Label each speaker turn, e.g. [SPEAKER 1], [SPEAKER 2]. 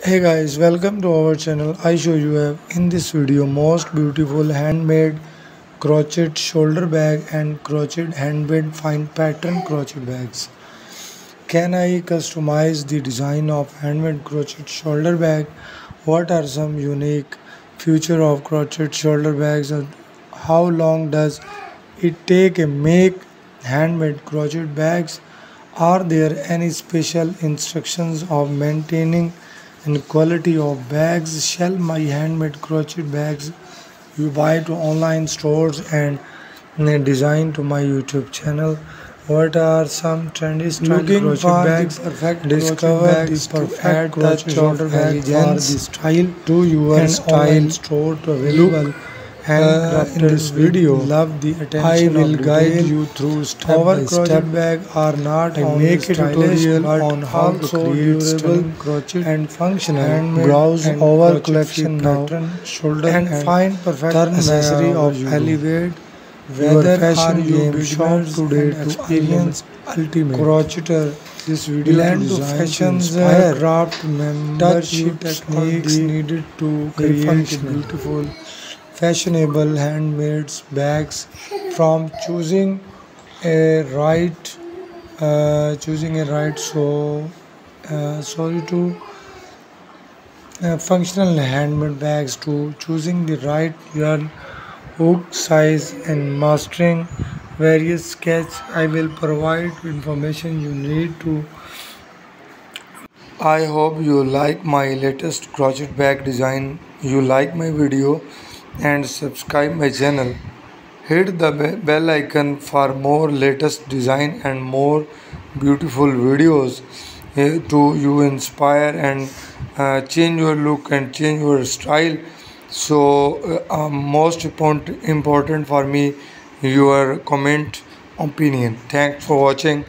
[SPEAKER 1] Hey guys, welcome to our channel. I show you in this video most beautiful handmade crochet shoulder bag and crochet handmade fine pattern crochet bags. Can I customize the design of handmade crochet shoulder bag? What are some unique feature of crochet shoulder bags and how long does it take to make handmade crochet bags? Are there any special instructions of maintaining and quality of bags? Shall my handmade crochet bags you buy to online stores and design to my YouTube channel? What are some trendy style crochet bags? Discover the perfect crochet shoulder bag for the style to your style store to available. In this video, love the attention I will guide you through step by step. Bag are not only make a tutorial but on how to create durable crochet and functional. Browse our collection now shoulder and find perfect accessory of elevate whether fashion game shop today to experience ultimate crocheter. This video blend to fashions craft membership techniques needed to create beautiful fashionable handmade bags, from choosing a right sorry to functional handmade bags to choosing the right yarn, hook size and mastering various sketch. I will provide information you need to. I hope you like my latest crochet bag design. You like my video and subscribe my channel. Hit the bell icon for more latest design and more beautiful videos to you inspire and change your look and change your style. So most important for me your comment opinion. Thanks for watching.